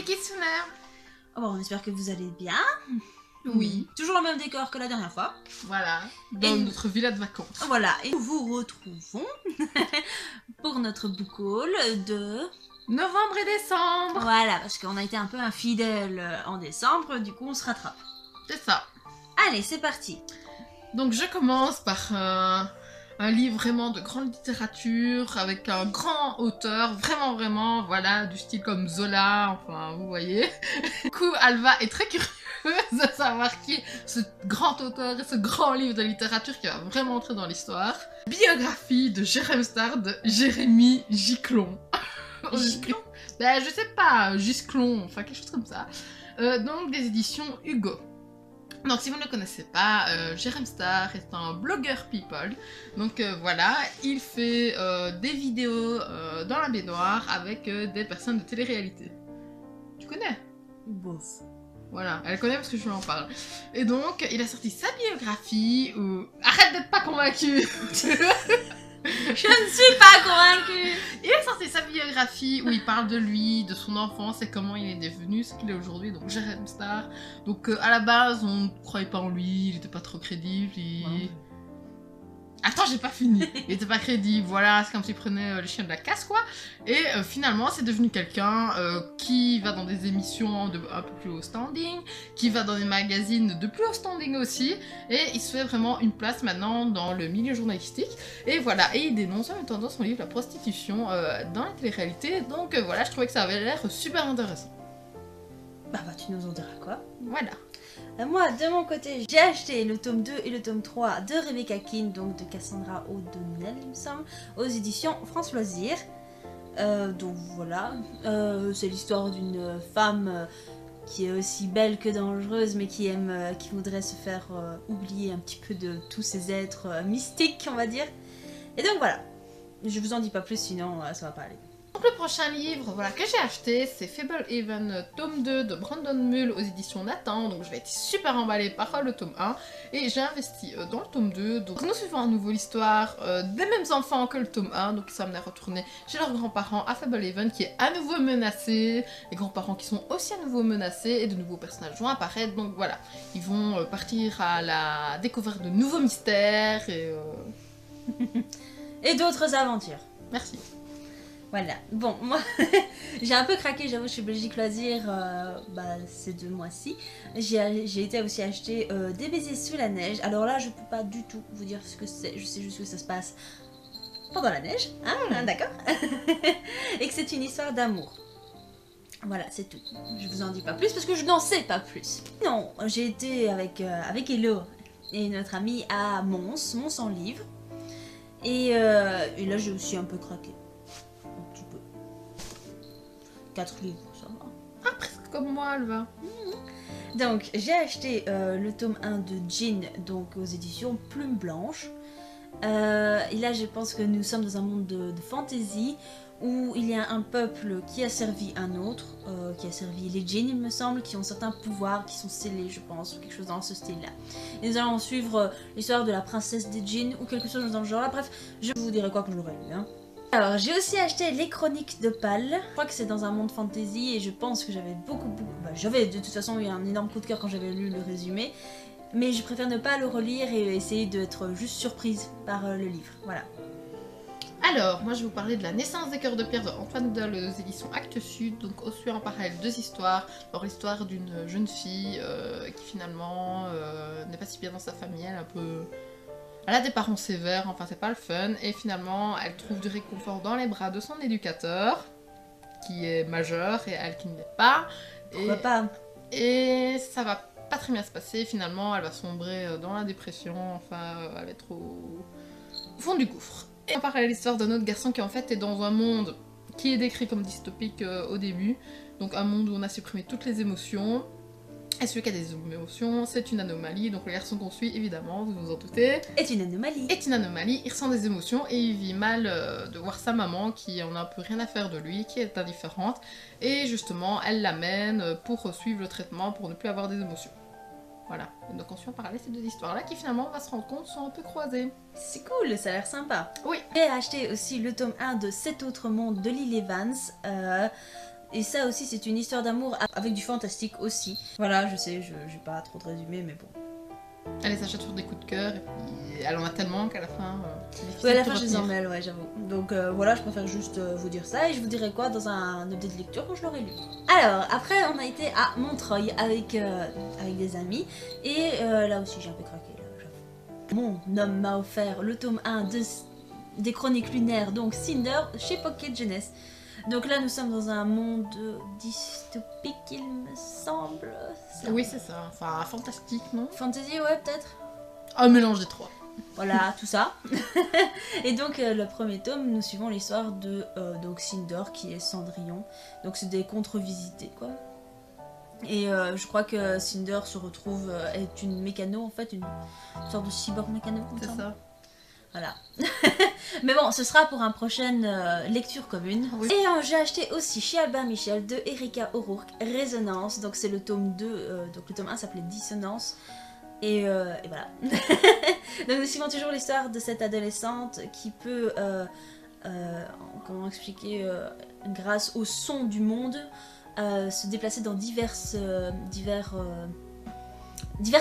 Kitsune. Bon, on espère que vous allez bien. Oui. Toujours le même décor que la dernière fois. Voilà, dans notre villa de vacances. Voilà, et nous vous retrouvons pour notre book haul de... Novembre et décembre. Voilà, parce qu'on a été un peu infidèles en décembre, du coup on se rattrape. C'est ça. Allez, c'est parti. Donc je commence par un livre vraiment de grande littérature, avec un grand auteur, vraiment, voilà, du style comme Zola, enfin, vous voyez. Du coup, Alva est très curieuse de savoir qui est ce grand auteur et ce grand livre de littérature qui va vraiment entrer dans l'histoire. Biographie de Jérém Star de Jérémy Giclon. Giclon? Ben, je sais pas, Gisclon, enfin quelque chose comme ça. Donc des éditions Hugo. Donc si vous ne le connaissez pas, Jérém Star est un blogueur people. Donc voilà, il fait des vidéos dans la baignoire avec des personnes de télé-réalité. Tu connais? Bof. Voilà, elle connaît parce que je lui en parle. Et donc, il a sorti sa biographie où... Arrête d'être pas convaincue. Je ne suis pas convaincue. Il a sorti sa biographie où il parle de lui, de son enfance et comment il est devenu ce qu'il est aujourd'hui, donc Jérém Star. Donc à la base, on ne croyait pas en lui, il était pas trop crédible. Attends, j'ai pas fini. Il était pas crédible, voilà, c'est comme s'il prenait les chiens de la casse, quoi. Et finalement, c'est devenu quelqu'un qui va dans des émissions de un peu plus haut standing, qui va dans des magazines de plus haut standing aussi, et il se fait vraiment une place maintenant dans le milieu journalistique. Et voilà, et il dénonce en même temps dans son livre la prostitution dans la télé-réalité. Donc voilà, je trouvais que ça avait l'air super intéressant. Bah tu nous en diras quoi. Voilà. Moi, de mon côté, j'ai acheté le tome 2 et le tome 3 de Rebecca King, donc de Cassandra O'Donnell, il me semble, aux éditions France Loisirs. Donc voilà, c'est l'histoire d'une femme qui est aussi belle que dangereuse, mais qui voudrait se faire oublier un petit peu de tous ces êtres mystiques, on va dire. Et donc voilà, je vous en dis pas plus, sinon ça va pas aller. Donc le prochain livre voilà, que j'ai acheté, c'est Fable Haven tome 2 de Brandon Mull aux éditions Nathan. Donc je vais être super emballée par le tome 1 et j'ai investi dans le tome 2. Donc nous suivons à nouveau l'histoire des mêmes enfants que le tome 1. Donc ils sont amenés à retourner chez leurs grands-parents à Fable Haven qui est à nouveau menacé. Les grands-parents qui sont aussi à nouveau menacés et de nouveaux personnages vont apparaître. Donc voilà, ils vont partir à la découverte de nouveaux mystères et... Et d'autres aventures. Merci. Voilà, bon, moi, j'ai un peu craqué, j'avoue, chez Belgique Loisirs, ces 2 mois-ci. J'ai été aussi acheter Des baisers sous la neige. Alors là, je peux pas du tout vous dire ce que c'est, je sais juste que ça se passe pendant la neige, hein, d'accord. Et que c'est une histoire d'amour. Voilà, c'est tout. Je vous en dis pas plus parce que je n'en sais pas plus. Non, j'ai été avec Hello et notre amie à Mons en livre. Et là, j'ai aussi un peu craqué. 4 livres, ça va. Ah, presque comme moi, Alva. Donc, j'ai acheté le tome 1 de Jean, donc aux éditions Plume Blanche. Et là, je pense que nous sommes dans un monde de fantasy où il y a un peuple qui a servi un autre, qui a servi les djinns, il me semble, qui ont certains pouvoirs qui sont scellés, je pense, ou quelque chose dans ce style-là. Et nous allons suivre l'histoire de la princesse des djinns ou quelque chose dans le genre-là. Bref, je vous dirai quoi quand je l'aurai lu, hein. Alors, j'ai aussi acheté Les Chroniques de Pal. Je crois que c'est dans un monde fantasy et je pense que j'avais j'avais de toute façon eu un énorme coup de cœur quand j'avais lu le résumé. Mais je préfère ne pas le relire et essayer d'être juste surprise par le livre. Voilà. Alors, moi je vais vous parler de La naissance des cœurs de pierre de Antoine Doll aux éditions Actes Sud. Donc, on suit en parallèle 2 histoires. Alors, l'histoire d'une jeune fille qui finalement n'est pas si bien dans sa famille, elle a des parents sévères, enfin c'est pas le fun, et finalement elle trouve du réconfort dans les bras de son éducateur, qui est majeur, et elle qui ne l'est pas. Pourquoi pas? Et ça va pas très bien se passer, finalement elle va sombrer dans la dépression, enfin elle va être au fond du gouffre. Et on parle de l'histoire d'un autre garçon qui en fait est dans un monde qui est décrit comme dystopique au début, donc un monde où on a supprimé toutes les émotions. Et celui qui a des émotions, c'est une anomalie, donc le garçon qu'on suit, évidemment, vous vous en doutez, est une anomalie. Il ressent des émotions et il vit mal de voir sa maman qui en a un peu rien à faire de lui, qui est indifférente, et justement, elle l'amène pour suivre le traitement pour ne plus avoir des émotions. Voilà, et donc on suit en parallèle ces 2 histoires-là qui finalement, on va se rendre compte, sont un peu croisées. C'est cool, ça a l'air sympa. Oui. J'ai acheté aussi le tome 1 de 7 autres mondes de Lily Evans. Et ça aussi, c'est une histoire d'amour avec du fantastique aussi. Voilà, je sais, je vais pas trop de résumé, mais bon. Elle les achète sur des coups de cœur et puis elle en a tellement qu'à la fin. C'est difficile Ouais, à la de fin, je les retenir. emmêle, ouais, j'avoue. Donc voilà, je préfère juste vous dire ça et je vous dirai quoi dans un update de lecture quand je l'aurai lu. Alors, après, on a été à Montreuil avec des amis et là aussi, j'ai un peu craqué, là, j'avoue. Mon homme m'a offert le tome 1 des Chroniques lunaires, donc Cinder, chez Pocket Jeunesse. Donc là, nous sommes dans un monde dystopique, il me semble. Oui, c'est ça. Enfin, fantastique, non? Fantasy, ouais, peut-être. Un mélange des trois. Voilà, tout ça. Et donc, le premier tome, nous suivons l'histoire de donc Cinder, qui est Cendrillon. Donc, c'est des contre-visités, quoi. Et je crois que Cinder se retrouve, est une mécano, en fait, une sorte de cyborg mécano. C'est ça. Voilà. Mais bon, ce sera pour une prochaine lecture commune. Oui. Et j'ai acheté aussi chez Albin Michel de Erika O'Rourke, Résonance. Donc c'est le tome 2, donc le tome 1 s'appelait Dissonance. Et voilà. Donc nous suivons toujours l'histoire de cette adolescente qui peut, comment expliquer, grâce au son du monde, se déplacer dans diverses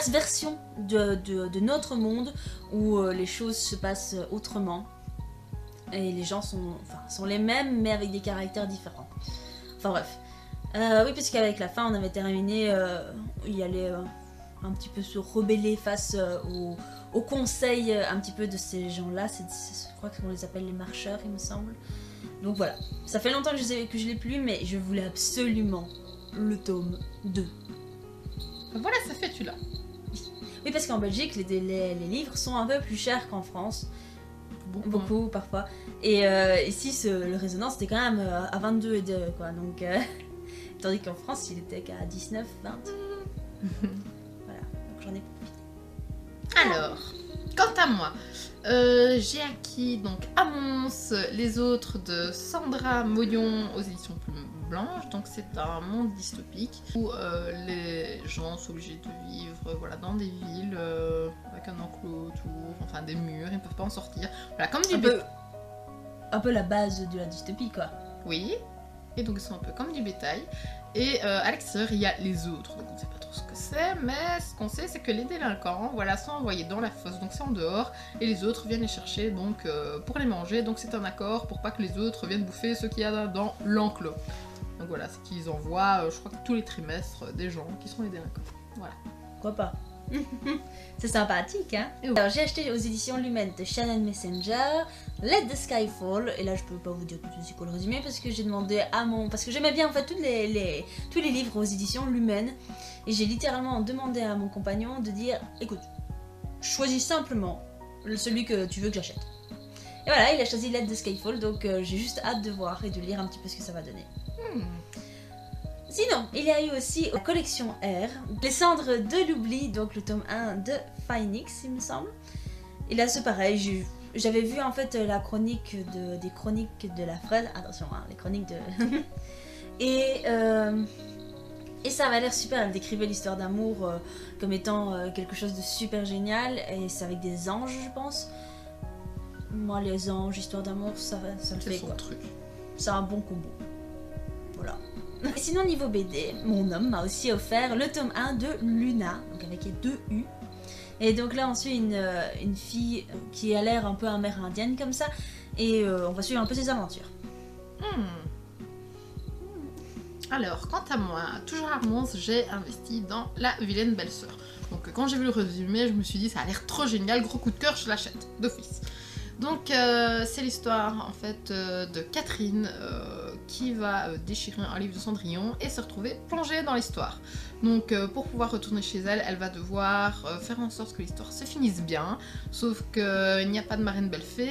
versions de notre monde où les choses se passent autrement et les gens sont les mêmes mais avec des caractères différents. Enfin bref. Oui, parce qu'avec la fin on avait terminé, il allait un petit peu se rebeller face au conseil un petit peu de ces gens-là. Je crois qu'on les appelle les marcheurs, il me semble. Donc voilà. Ça fait longtemps que je l'ai plus, mais je voulais absolument le tome 2. Voilà, ça fait tu l'as. Oui, parce qu'en Belgique, les livres sont un peu plus chers qu'en France. Beaucoup, parfois. Et ici, le Résonance, c'était quand même à 22 et 2, quoi. Donc, tandis qu'en France, il était qu'à 19, 20. Voilà, donc j'en ai profité. Alors, quant à moi, j'ai acquis donc Amons, les autres de Sandra Moyon aux éditions Plume Blanche. Donc c'est un monde dystopique où les gens sont obligés de vivre voilà, dans des villes avec un enclos autour, enfin des murs, ils ne peuvent pas en sortir. Voilà, comme du bétail. Un peu la base de la dystopie, quoi. Oui, et donc ils sont un peu comme du bétail. Et à l'extérieur, il y a les autres. Donc on ne sait pas trop ce que c'est, mais ce qu'on sait, c'est que les délinquants voilà, sont envoyés dans la fosse, donc c'est en dehors, et les autres viennent les chercher donc, pour les manger. Donc c'est un accord pour pas que les autres viennent bouffer ce qu'il y a dans l'enclos. Donc voilà, c'est qu'ils envoient, je crois que tous les trimestres, des gens qui sont les délinquants. Voilà. Pourquoi pas. C'est sympathique, hein. Alors j'ai acheté aux éditions Lumen de Shannon Messenger, Let the Sky Fall, et là je peux pas vous dire tout de suite c'est quoi le résumé parce que j'ai demandé à parce que j'aimais bien en fait tous les livres aux éditions Lumen, et j'ai littéralement demandé à mon compagnon de dire écoute, choisis simplement celui que tu veux que j'achète. Et voilà, il a choisi Let the Sky Fall, donc j'ai juste hâte de voir et de lire un petit peu ce que ça va donner. Sinon, il y a eu aussi la collection R, Les cendres de l'oubli, donc le tome 1 de Phoenix, il me semble. Et là, c'est pareil, j'avais vu en fait la chronique des chroniques de la fraise, attention, hein, les chroniques de... et ça avait l'air super, elle décrivait l'histoire d'amour comme étant quelque chose de super génial, et c'est avec des anges, je pense. Moi, les anges, histoire d'amour, ça le fait, quoi. Truc. C'est un bon combo. Voilà. Et sinon, niveau BD, mon homme m'a aussi offert le tome 1 de Luna, donc avec 2 U. Et donc là, on suit une fille qui a l'air un peu amérindienne comme ça, et on va suivre un peu ses aventures. Alors, quant à moi, toujours à Mons, j'ai investi dans La vilaine belle-sœur. Donc quand j'ai vu le résumé, je me suis dit ça a l'air trop génial, gros coup de cœur, je l'achète d'office. Donc c'est l'histoire en fait de Catherine qui va déchirer un livre de Cendrillon et se retrouver plongée dans l'histoire. Donc pour pouvoir retourner chez elle, elle va devoir faire en sorte que l'histoire se finisse bien, sauf qu'il n'y a pas de marraine belle fée,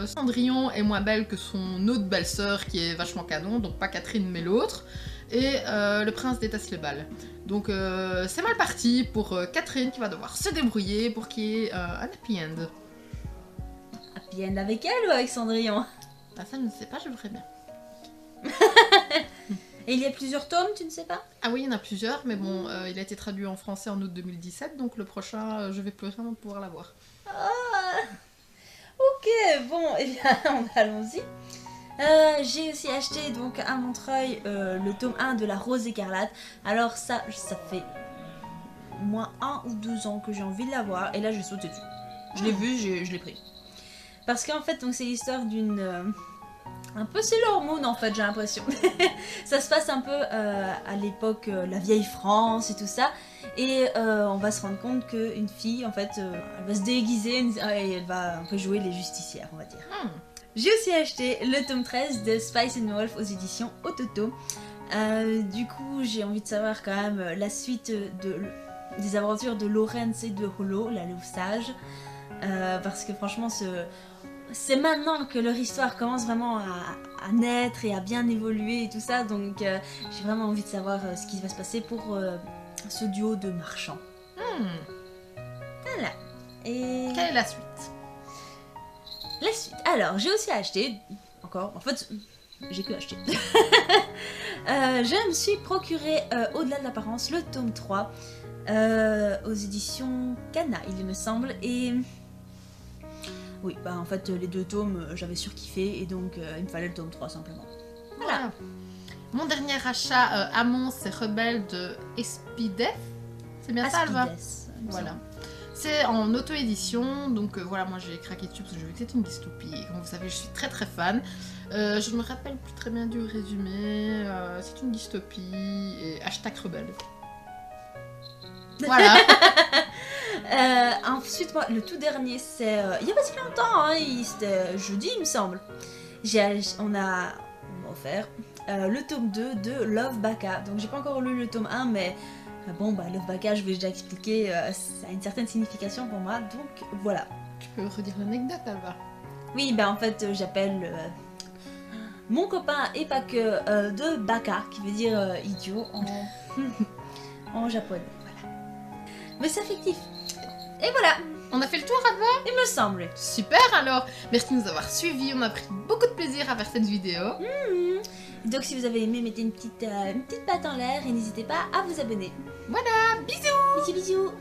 Cendrillon est moins belle que son autre belle-sœur qui est vachement canon, donc pas Catherine mais l'autre, et le prince déteste les balles. Donc c'est mal parti pour Catherine qui va devoir se débrouiller pour qu'il y ait un happy end. Happy end avec elle ou avec Cendrillon? Bah ça je ne sais pas, je le ferai bien. Et il y a plusieurs tomes, tu ne sais pas? Ah oui, il y en a plusieurs, mais bon, il a été traduit en français en août 2017, donc le prochain, je vais plus vraiment pouvoir l'avoir. Ah, ok, bon, et bien allons-y. J'ai aussi acheté donc à Montreuil le tome 1 de la Rose écarlate. Alors ça fait moins 1 ou 2 ans que j'ai envie de l'avoir et là j'ai sauté dessus. Je l'ai vu, je l'ai pris. Parce qu'en fait donc c'est l'histoire d'une... un peu Sailor Moon en fait j'ai l'impression. Ça se passe un peu à l'époque la vieille France et tout ça. Et on va se rendre compte qu'une fille en fait elle va se déguiser et elle va un peu jouer les justicières on va dire. J'ai aussi acheté le tome 13 de Spice and Wolf aux éditions Ototo. Du coup j'ai envie de savoir quand même la suite des aventures de Laurence et de Holo, la louve sage. Parce que franchement c'est maintenant que leur histoire commence vraiment à naître et à bien évoluer et tout ça, donc j'ai vraiment envie de savoir ce qui va se passer pour ce duo de marchands. Voilà. Et... quelle est la suite? La suite. Alors, j'ai aussi acheté, encore, en fait, j'ai que acheté. Je me suis procuré Au-delà de l'apparence, le tome 3, aux éditions Kana, il me semble, et... oui, bah en fait les 2 tomes j'avais surkiffé et donc il me fallait le tome 3 simplement. Voilà. Mon dernier achat à Mons, c'est Rebelle de Espidef. C'est bien ça, Alva? Voilà. C'est en auto-édition, donc voilà, moi j'ai craqué dessus parce que je veux que c'est une dystopie. Et comme vous savez, je suis très très fan. Je ne me rappelle plus très bien du résumé. C'est une dystopie et hashtag rebelle. Voilà. Ensuite, moi, le tout dernier, c'est il y a pas si longtemps, hein, c'était jeudi, il me semble. On m'a offert le tome 2 de Love Baka. Donc, j'ai pas encore lu le tome 1, mais bon, bah, Love Baka, je vais déjà expliquer, ça a une certaine signification pour moi, donc voilà. Tu peux redire l'anecdote, Alva? Oui, bah en fait, j'appelle mon copain et pas que de Baka, qui veut dire idiot en japonais. Voilà. Mais c'est fictif. Et voilà, On a fait le tour, Alva? il me semble. Super alors! Merci de nous avoir suivis, on a pris beaucoup de plaisir à faire cette vidéo. Donc si vous avez aimé, mettez une petite patte en l'air et n'hésitez pas à vous abonner. Voilà, bisous! Bisous bisous.